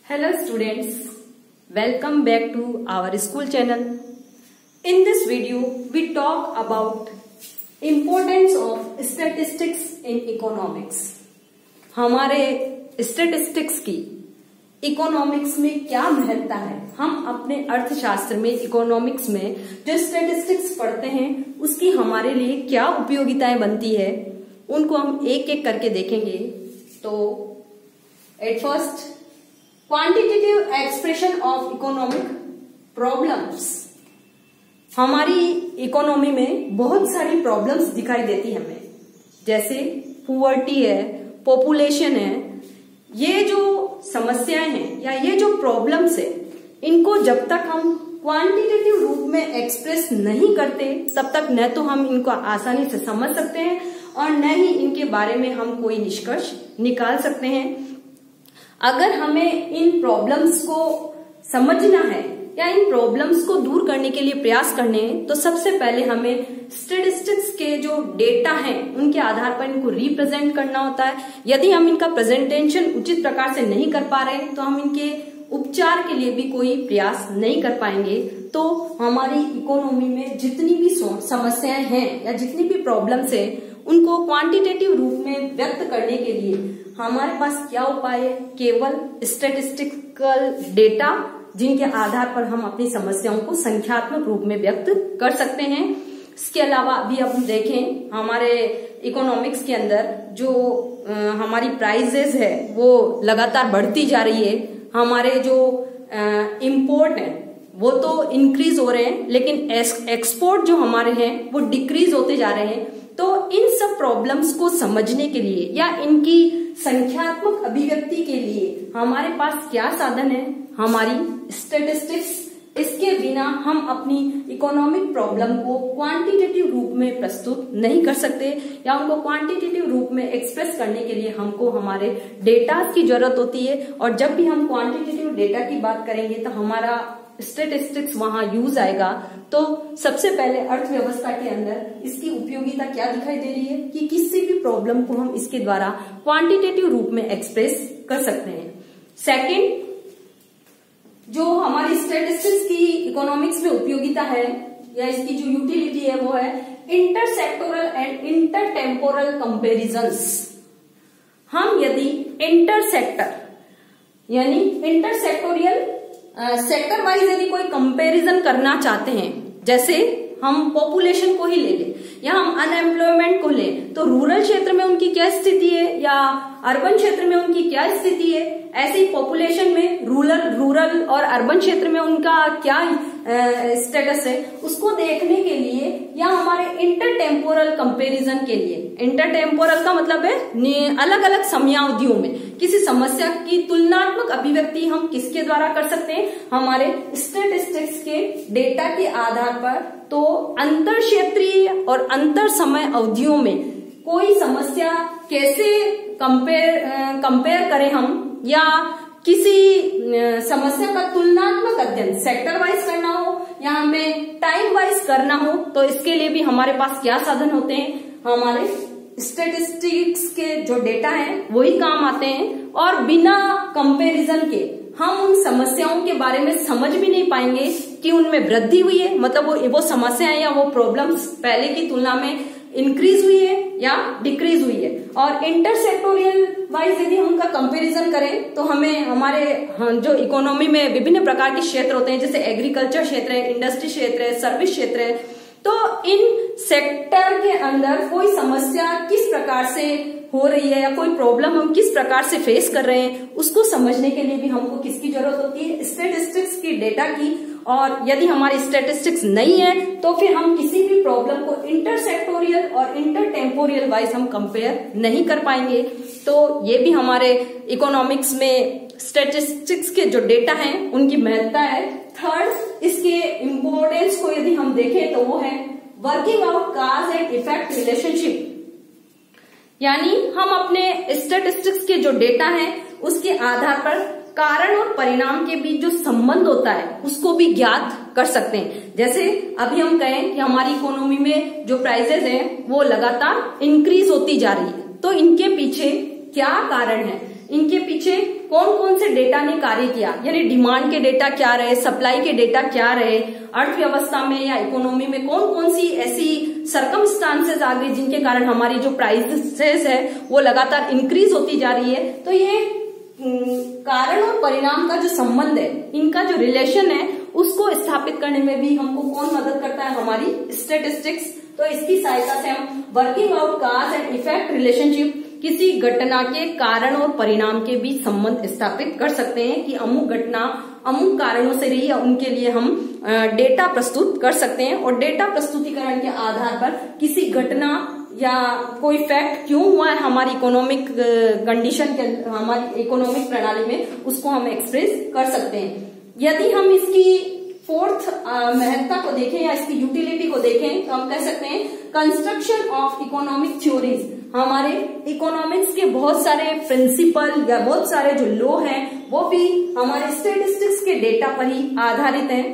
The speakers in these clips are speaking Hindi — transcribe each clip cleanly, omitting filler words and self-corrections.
Hello students, welcome back to our school channel. In this video, we talk about importance of statistics in economics. हमारे statistics की इकोनॉमिक्स में क्या महत्ता है, हम अपने अर्थशास्त्र में इकोनॉमिक्स में जो स्टैटिस्टिक्स पढ़ते हैं उसकी हमारे लिए क्या उपयोगिताएं बनती है, उनको हम एक एक करके देखेंगे। तो at first, quantitative expression of economic problems. हमारी इकोनॉमी में बहुत सारी प्रॉब्लम्स दिखाई देती है हमें, जैसे पुअर्टी है, पॉपुलेशन है। ये जो समस्याएं हैं या ये जो प्रॉब्लम्स है, इनको जब तक हम क्वांटिटेटिव रूप में एक्सप्रेस नहीं करते तब तक न तो हम इनको आसानी से समझ सकते हैं और न ही इनके बारे में हम कोई निष्कर्ष निकाल सकते हैं। अगर हमें इन प्रॉब्लम्स को समझना है या इन प्रॉब्लम्स को दूर करने के लिए प्रयास करने हैं, तो सबसे पहले हमें स्टैटिस्टिक्स के जो डेटा हैं उनके आधार पर इनको रिप्रेजेंट करना होता है। यदि हम इनका प्रेजेंटेशन उचित प्रकार से नहीं कर पा रहे हैं तो हम इनके उपचार के लिए भी कोई प्रयास नहीं कर पाएंगे। तो हमारी इकोनॉमी में जितनी भी समस्याएं हैं या जितनी भी प्रॉब्लम्स है, उनको क्वांटिटेटिव रूप में व्यक्त करने के लिए हमारे पास क्या उपाय है? केवल स्टैटिस्टिकल डेटा, जिनके आधार पर हम अपनी समस्याओं को संख्यात्मक रूप में व्यक्त कर सकते हैं। इसके अलावा अभी हम देखें, हमारे इकोनॉमिक्स के अंदर जो हमारी प्राइजेस है वो लगातार बढ़ती जा रही है। हमारे जो इंपोर्ट है वो तो इंक्रीज हो रहे हैं, लेकिन एक्सपोर्ट जो हमारे हैं वो डिक्रीज होते जा रहे हैं। तो इन सब प्रॉब्लम्स को समझने के लिए या इनकी संख्यात्मक अभिव्यक्ति के लिए हमारे पास क्या साधन है? हमारी स्टैटिस्टिक्स। इसके बिना हम अपनी इकोनॉमिक प्रॉब्लम को क्वांटिटेटिव रूप में प्रस्तुत नहीं कर सकते, या उनको क्वांटिटेटिव रूप में एक्सप्रेस करने के लिए हमको हमारे डेटा की जरूरत होती है। और जब भी हम क्वांटिटेटिव डेटा की बात करेंगे तो हमारा स्टैटिस्टिक्स वहां यूज आएगा। तो सबसे पहले अर्थव्यवस्था के अंदर इसकी उपयोगिता क्या दिखाई दे रही है कि किसी भी प्रॉब्लम को हम इसके द्वारा क्वांटिटेटिव रूप में एक्सप्रेस कर सकते हैं। सेकंड, जो हमारी स्टैटिस्टिक्स की इकोनॉमिक्स में उपयोगिता है या इसकी जो यूटिलिटी है वो है इंटरसेक्टोरल एंड इंटरटेम्पोरल कंपेरिजंस। हम यदि इंटरसेक्टर यानी इंटरसेक्टोरियल सेक्टर वाइज यदि कोई कंपैरिजन करना चाहते हैं, जैसे हम पॉपुलेशन को ही ले लें या हम अनएम्प्लॉयमेंट को लें, तो रूरल क्षेत्र में उनकी क्या स्थिति है या अर्बन क्षेत्र में उनकी क्या स्थिति है, ऐसे ही पॉपुलेशन में रूरल और अर्बन क्षेत्र में उनका क्या स्टेटस है, उसको देखने के लिए या हमारे इंटरटेम्पोरल कंपैरिजन के लिए। इंटरटेम्पोरल का मतलब है अलग अलग समयावधियों में किसी समस्या की तुलनात्मक अभिव्यक्ति हम किसके द्वारा कर सकते हैं? हमारे स्टैटिस्टिक्स के डेटा के आधार पर। तो अंतर क्षेत्रीय और अंतर समय अवधियों में कोई समस्या कैसे कंपेयर करें हम, या किसी समस्या का तुलनात्मक अध्ययन सेक्टर वाइज करना हो या हमें टाइम वाइज करना हो, तो इसके लिए भी हमारे पास क्या साधन होते हैं? हमारे स्टैटिस्टिक्स के जो डेटा हैं वही काम आते हैं। और बिना कंपैरिजन के हम उन समस्याओं के बारे में समझ भी नहीं पाएंगे कि उनमें वृद्धि हुई है, मतलब वो समस्याएं या वो प्रॉब्लम्स पहले की तुलना में इंक्रीज हुई है या डिक्रीज हुई है। और इंटरसेक्टोरियल वाइज यदि हम उनका कंपैरिजन करें तो हमें हमारे जो इकोनॉमी में विभिन्न प्रकार के क्षेत्र होते हैं, जैसे एग्रीकल्चर क्षेत्र है, इंडस्ट्री क्षेत्र है, सर्विस क्षेत्र है, तो इन सेक्टर के अंदर कोई समस्या किस प्रकार से हो रही है या कोई प्रॉब्लम हम किस प्रकार से फेस कर रहे हैं, उसको समझने के लिए भी हमको किसकी जरूरत होती है? स्टैटिस्टिक्स की डेटा की। और यदि हमारी स्टैटिस्टिक्स नहीं है तो फिर हम किसी भी प्रॉब्लम को इंटरसेक्टोरियल और इंटरटेम्पोरियल वाइज हम कंपेयर नहीं कर पाएंगे। तो ये भी हमारे इकोनॉमिक्स में स्टैटिस्टिक्स के जो डेटा हैं उनकी महत्ता है। थर्ड, इसके इम्पोर्टेंस को यदि हम देखें तो वो है working out cause and effect relationship. यानी हम अपने स्टैटिस्टिक्स के जो डेटा हैं उसके आधार पर कारण और परिणाम के बीच जो संबंध होता है उसको भी ज्ञात कर सकते हैं। जैसे अभी हम कहें कि हमारी इकोनॉमी में जो प्राइसेस हैं वो लगातार इंक्रीज होती जा रही है, तो इनके पीछे क्या कारण है, इनके पीछे कौन कौन से डेटा ने कार्य किया, यानी डिमांड के डेटा क्या रहे, सप्लाई के डेटा क्या रहे, अर्थव्यवस्था में या इकोनॉमी में कौन कौन सी ऐसी सर्कमस्टांसेस आ गई जिनके कारण हमारी जो प्राइसेस है वो लगातार इंक्रीज होती जा रही है। तो ये कारण और परिणाम का जो संबंध है, इनका जो रिलेशन है, उसको स्थापित करने में भी हमको कौन मदद करता है, हमारी स्टैटिस्टिक्स। तो इसकी सहायता से हम working out cause and effect relationship, किसी घटना के कारण और परिणाम के बीच संबंध स्थापित कर सकते हैं कि अमुक घटना अमुक कारणों से रही है, उनके लिए हम डेटा प्रस्तुत कर सकते हैं। और डेटा प्रस्तुतिकरण के आधार पर किसी घटना या कोई फैक्ट क्यों हुआ है हमारी इकोनॉमिक कंडीशन के, हमारी इकोनॉमिक प्रणाली में, उसको हम एक्सप्रेस कर सकते हैं। यदि हम इसकी फोर्थ महत्ता को देखें या इसकी यूटिलिटी को देखें तो हम कह सकते हैं कंस्ट्रक्शन ऑफ इकोनॉमिक थ्योरीज। हमारे इकोनॉमिक्स के बहुत सारे प्रिंसिपल या बहुत सारे जो लॉ हैं वो भी हमारे स्टैटिस्टिक्स के डेटा पर ही आधारित हैं।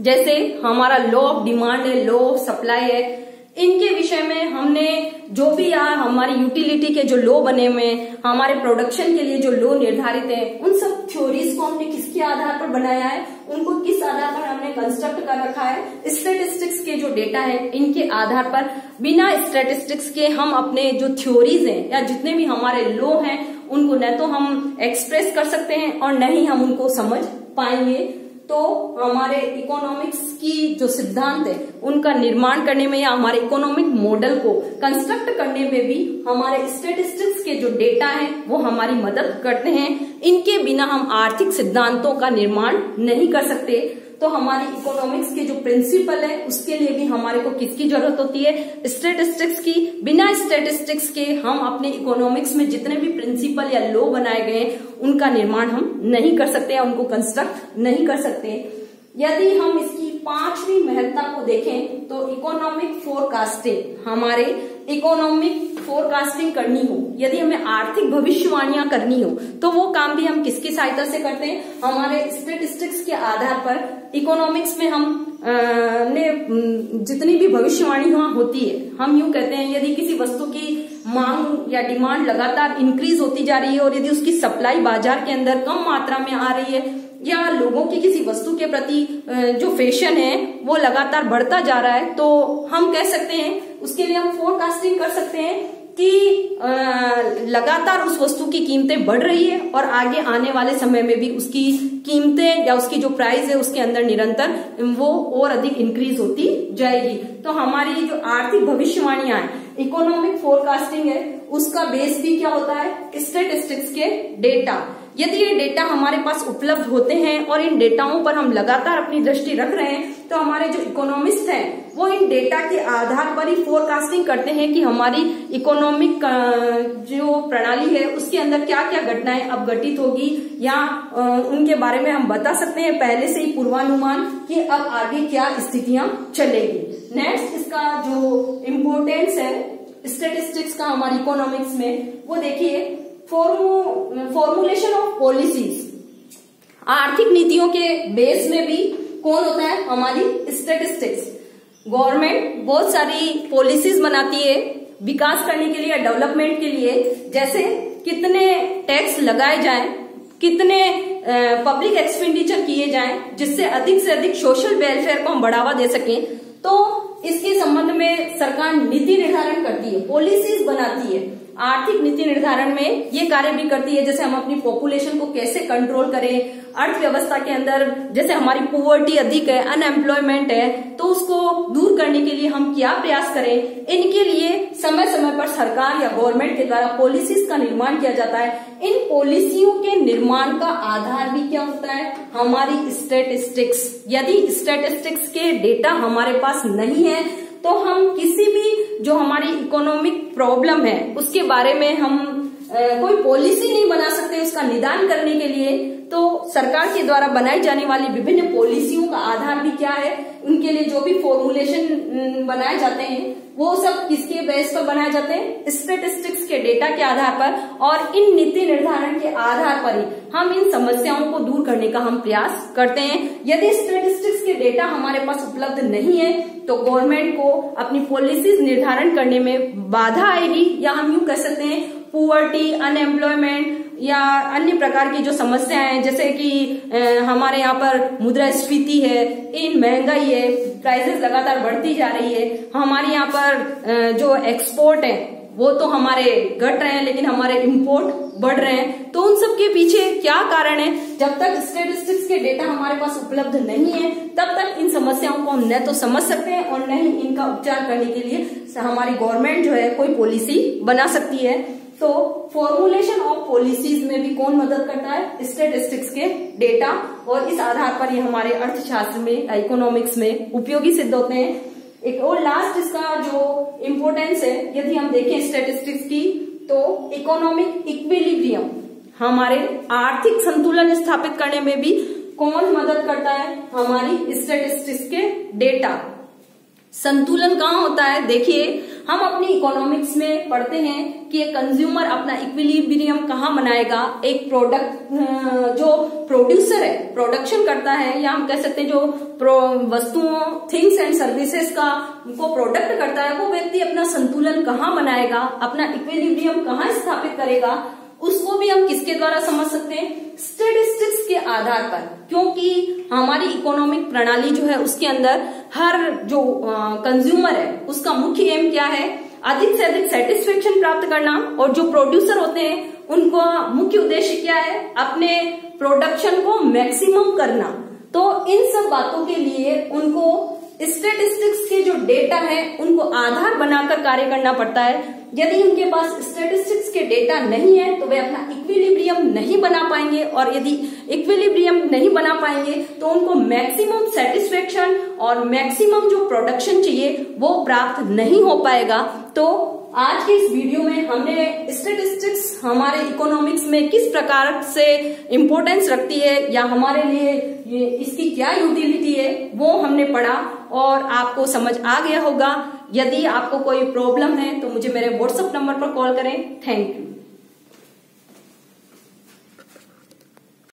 जैसे हमारा लॉ ऑफ डिमांड है, लॉ ऑफ सप्लाई है, इनके विषय में हमने जो भी हमारी यूटिलिटी के जो लॉ बने हुए हैं, हमारे प्रोडक्शन के लिए जो लॉ निर्धारित है, उन सब थ्योरीज को हमने किसके आधार पर बनाया है, उनको किस आधार पर हमने कंस्ट्रक्ट कर रखा है, स्टैटिस्टिक्स के जो डेटा है इनके आधार पर। बिना स्टैटिस्टिक्स के हम अपने जो थ्योरीज हैं या जितने भी हमारे लॉ हैं उनको न तो हम एक्सप्रेस कर सकते हैं और न ही हम उनको समझ पाएंगे। तो हमारे इकोनॉमिक्स की जो सिद्धांत है उनका निर्माण करने में या हमारे इकोनॉमिक मॉडल को कंस्ट्रक्ट करने में भी हमारे स्टैटिस्टिक्स के जो डेटा है वो हमारी मदद करते हैं। इनके बिना हम आर्थिक सिद्धांतों का निर्माण नहीं कर सकते। तो हमारी इकोनॉमिक्स के जो प्रिंसिपल है उसके लिए भी हमारे को किसकी जरूरत होती है, स्टैटिस्टिक्स की। बिना स्टैटिस्टिक्स के हम अपने इकोनॉमिक्स में जितने भी प्रिंसिपल या लॉ बनाए गए हैं उनका निर्माण हम नहीं कर सकते या उनको कंस्ट्रक्ट नहीं कर सकते। यदि हम इसकी पांचवी महत्ता को देखें तो इकोनॉमिक फोरकास्टिंग, हमारे इकोनॉमिक फोरकास्टिंग करनी हो, यदि हमें आर्थिक भविष्यवाणियां करनी हो तो वो काम भी हम किसकी सहायता से करते हैं, हमारे स्टैटिस्टिक्स के आधार पर। इकोनॉमिक्स में हम जितनी भी भविष्यवाणी होती है, हम यूं कहते हैं यदि किसी वस्तु की मांग या डिमांड लगातार इंक्रीज होती जा रही है और यदि उसकी सप्लाई बाजार के अंदर कम मात्रा में आ रही है या लोगों की किसी वस्तु के प्रति जो फैशन है वो लगातार बढ़ता जा रहा है, तो हम कह सकते हैं उसके लिए हम फोरकास्टिंग कर सकते हैं कि लगातार उस वस्तु की कीमतें बढ़ रही है और आगे आने वाले समय में भी उसकी कीमतें या उसकी जो प्राइस है उसके अंदर निरंतर वो और अधिक इंक्रीज होती जाएगी। तो हमारी जो आर्थिक भविष्यवाणियां है, इकोनॉमिक फोरकास्टिंग है, उसका बेस भी क्या होता है, स्टैटिस्टिक्स के डेटा। यदि ये डेटा हमारे पास उपलब्ध होते हैं और इन डेटाओं पर हम लगातार अपनी दृष्टि रख रहे हैं तो हमारे जो इकोनॉमिस्ट हैं वो इन डेटा के आधार पर ही फोरकास्टिंग करते हैं कि हमारी इकोनॉमिक जो प्रणाली है उसके अंदर क्या क्या घटनाएं अब घटित होगी या उनके बारे में हम बता सकते हैं पहले से ही पूर्वानुमान कि अब आगे क्या स्थितियां चलेगी। नेक्स्ट इसका जो इम्पोर्टेंस है स्टैटिस्टिक्स का हमारी इकोनॉमिक्स में, वो देखिए फॉर्मुलेशन ऑफ पॉलिसीज। आर्थिक नीतियों के बेस में भी कौन होता है, हमारी स्टैटिस्टिक्स। गवर्नमेंट बहुत सारी पॉलिसीज बनाती है विकास करने के लिए या डेवलपमेंट के लिए, जैसे कितने टैक्स लगाए जाएं, कितने पब्लिक एक्सपेंडिचर किए जाएं जिससे अधिक सोशल वेलफेयर को हम बढ़ावा दे सकें। तो इसके संबंध में सरकार नीति निर्धारण करती है, पॉलिसीज बनाती है। आर्थिक नीति निर्धारण में ये कार्य भी करती है, जैसे हम अपनी पॉपुलेशन को कैसे कंट्रोल करें, अर्थव्यवस्था के अंदर जैसे हमारी पुअर्टी अधिक है, अनएम्प्लॉयमेंट है, तो उसको दूर करने के लिए हम क्या प्रयास करें। इनके लिए समय समय पर सरकार या गवर्नमेंट के द्वारा पॉलिसीज का निर्माण किया जाता है। इन पॉलिसियों के निर्माण का आधार भी क्या होता है, हमारी स्टैटिस्टिक्स। यदि स्टैटिस्टिक्स के डेटा हमारे पास नहीं है तो हम किसी भी जो हमारी इकोनॉमिक प्रॉब्लम है उसके बारे में हम कोई पॉलिसी नहीं बना सकते उसका निदान करने के लिए। तो सरकार के द्वारा बनाई जाने वाली विभिन्न पॉलिसियों का आधार भी क्या है, उनके लिए जो भी फॉर्मुलेशन बनाए जाते हैं वो सब किसके बेस पर बनाए जाते हैं, स्टैटिस्टिक्स के डेटा के आधार पर। और इन नीति निर्धारण के आधार पर ही हम इन समस्याओं को दूर करने का हम प्रयास करते हैं। यदि स्टैटिस्टिक्स के डेटा हमारे पास उपलब्ध नहीं है तो गवर्नमेंट को अपनी पॉलिसीज निर्धारण करने में बाधा आएगी, या हम यूं कह सकते हैं पुअर्टी, अनएम्प्लॉयमेंट या अन्य प्रकार की जो समस्याएं हैं, जैसे कि हमारे यहाँ पर मुद्रास्फीति है, इन महंगाई है, प्राइसेस लगातार बढ़ती जा रही है, हमारे यहाँ पर जो एक्सपोर्ट है वो तो हमारे घट रहे हैं लेकिन हमारे इंपोर्ट बढ़ रहे हैं। तो उन सब के पीछे क्या कारण है? जब तक स्टैटिस्टिक्स के डेटा हमारे पास उपलब्ध नहीं है तब तक इन समस्याओं को हम न तो समझ सकते हैं और न ही इनका उपचार करने के लिए हमारी गवर्नमेंट जो है कोई पॉलिसी बना सकती है। तो फॉर्मुलेशन ऑफ पॉलिसीज में भी कौन मदद करता है? स्टैटिस्टिक्स के डेटा, और इस आधार पर ये हमारे अर्थशास्त्र में, इकोनॉमिक्स में उपयोगी सिद्ध होते हैं। एक और लास्ट इसका जो इम्पोर्टेंस है, यदि हम देखें स्टैटिस्टिक्स की, तो इकोनॉमिक इक्विलिब्रियम, हमारे आर्थिक संतुलन स्थापित करने में भी कौन मदद करता है? हमारी स्टैटिस्टिक्स के डेटा। संतुलन कहाँ होता है? देखिए, हम अपनी इकोनॉमिक्स में पढ़ते हैं कि एक कंज्यूमर अपना इक्विलिब्रियम कहाँ बनाएगा। एक प्रोडक्ट जो प्रोड्यूसर है, प्रोडक्शन करता है, या हम कह सकते हैं जो वस्तुओं, थिंग्स एंड सर्विसेज का को प्रोडक्ट करता है, वो व्यक्ति अपना संतुलन कहाँ बनाएगा, अपना इक्विलिब्रियम कहाँ स्थापित करेगा, उसको भी हम किसके द्वारा समझ सकते हैं? स्टैटिस्टिक्स के आधार पर। क्योंकि हमारी इकोनॉमिक प्रणाली जो है उसके अंदर हर जो कंज्यूमर है उसका मुख्य एम क्या है? अधिक से अधिक सेटिस्फेक्शन प्राप्त करना, और जो प्रोड्यूसर होते हैं उनका मुख्य उद्देश्य क्या है? अपने प्रोडक्शन को मैक्सिमम करना। तो इन सब बातों के लिए उनको स्टैटिस्टिक्स के जो डेटा है उनको आधार बनाकर कार्य करना पड़ता है। यदि उनके पास स्टैटिस्टिक्स के डेटा नहीं है तो वे अपना इक्विलिब्रियम नहीं बना पाएंगे, और यदि इक्विलिब्रियम नहीं बना पाएंगे तो उनको मैक्सिमम सेटिस्फेक्शन और मैक्सिमम जो प्रोडक्शन चाहिए वो प्राप्त नहीं हो पाएगा। तो आज के इस वीडियो में हमने स्टैटिस्टिक्स हमारे इकोनॉमिक्स में किस प्रकार से इम्पोर्टेंस रखती है या हमारे लिए इसकी क्या यूटिलिटी है वो हमने पढ़ा, और आपको समझ आ गया होगा। यदि आपको कोई प्रॉब्लम है तो मुझे मेरे व्हाट्सएप नंबर पर कॉल करें। Thank you.